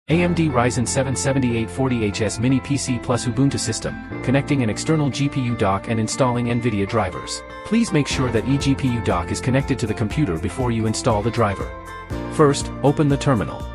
AMD Ryzen 7 7840HS Mini PC plus Ubuntu system, connecting an external GPU dock and installing NVIDIA drivers. Please make sure that eGPU dock is connected to the computer before you install the driver. First, open the terminal.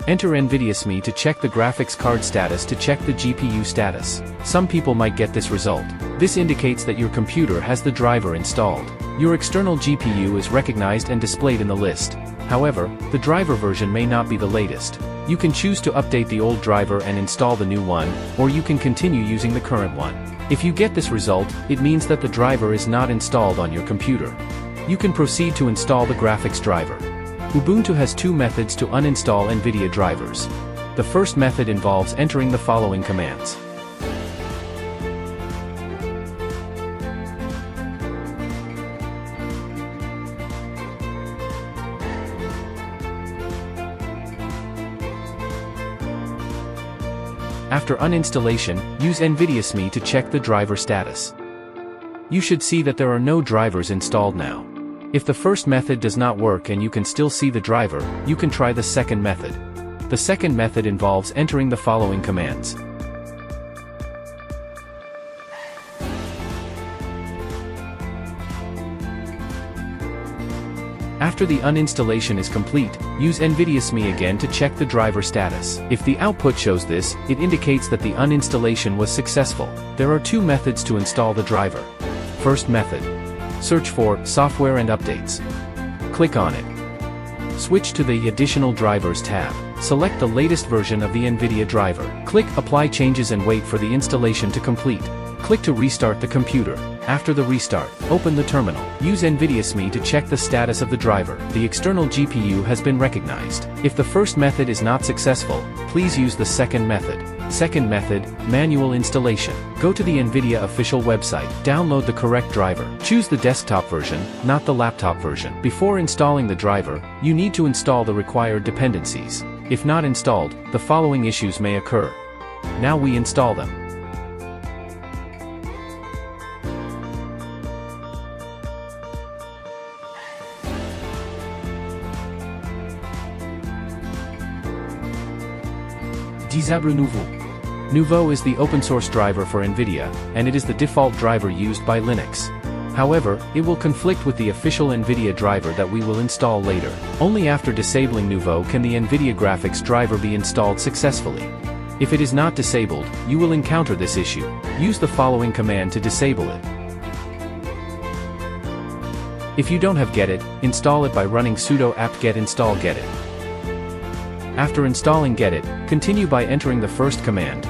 Enter NVIDIA SME to check the graphics card status to check the GPU status. Some people might get this result. This indicates that your computer has the driver installed. Your external GPU is recognized and displayed in the list. However, the driver version may not be the latest. You can choose to update the old driver and install the new one, or you can continue using the current one. If you get this result, it means that the driver is not installed on your computer. You can proceed to install the graphics driver. Ubuntu has two methods to uninstall NVIDIA drivers. The first method involves entering the following commands. After uninstallation, use NVIDIA SME to check the driver status. You should see that there are no drivers installed now. If the first method does not work and you can still see the driver, you can try the second method. The second method involves entering the following commands. After the uninstallation is complete, use NVIDIA SME again to check the driver status. If the output shows this, it indicates that the uninstallation was successful. There are two methods to install the driver. First method. Search for Software and Updates. Click on it. Switch to the Additional Drivers tab. Select the latest version of the NVIDIA driver. Click Apply Changes and wait for the installation to complete. Click to restart the computer. After the restart, open the terminal. Use NVIDIA SME to check the status of the driver. The external GPU has been recognized. If the first method is not successful, please use the second method. Second method, manual installation. Go to the NVIDIA official website. Download the correct driver. Choose the desktop version, not the laptop version. Before installing the driver, you need to install the required dependencies. If not installed, the following issues may occur. Now we install them. Disable Nouveau. Nouveau is the open-source driver for NVIDIA, and it is the default driver used by Linux. However, it will conflict with the official NVIDIA driver that we will install later. Only after disabling Nouveau can the NVIDIA graphics driver be installed successfully. If it is not disabled, you will encounter this issue. Use the following command to disable it. If you don't have gedit, install it by running sudo apt-get install gedit. After installing gedit, continue by entering the first command.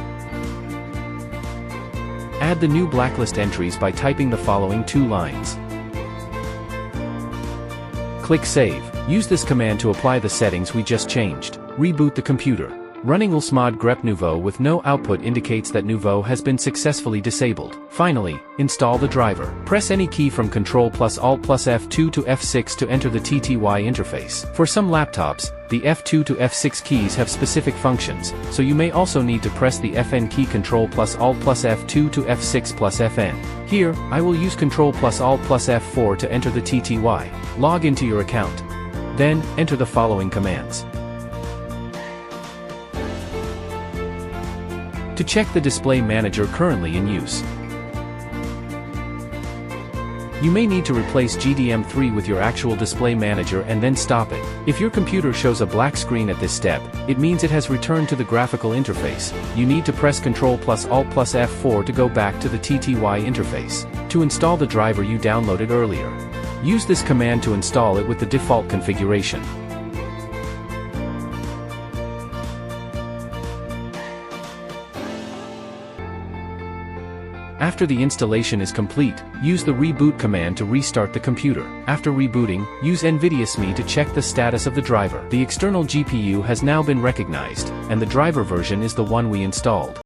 Add the new blacklist entries by typing the following two lines. Click Save. Use this command to apply the settings we just changed. Reboot the computer. Running lsmod grep nouveau with no output indicates that Nouveau has been successfully disabled. Finally, install the driver. Press any key from Ctrl plus Alt plus F2 to F6 to enter the TTY interface. For some laptops, the F2 to F6 keys have specific functions, so you may also need to press the Fn key Ctrl plus Alt plus F2 to F6 plus Fn. Here, I will use Ctrl plus Alt plus F4 to enter the TTY. Log into your account. Then, enter the following commands. To check the display manager currently in use. You may need to replace GDM3 with your actual display manager and then stop it. If your computer shows a black screen at this step, it means it has returned to the graphical interface. You need to press Ctrl plus Alt plus F4 to go back to the TTY interface. To install the driver you downloaded earlier. Use this command to install it with the default configuration. After the installation is complete, use the reboot command to restart the computer. After rebooting, use NVIDIA SME to check the status of the driver. The external GPU has now been recognized, and the driver version is the one we installed.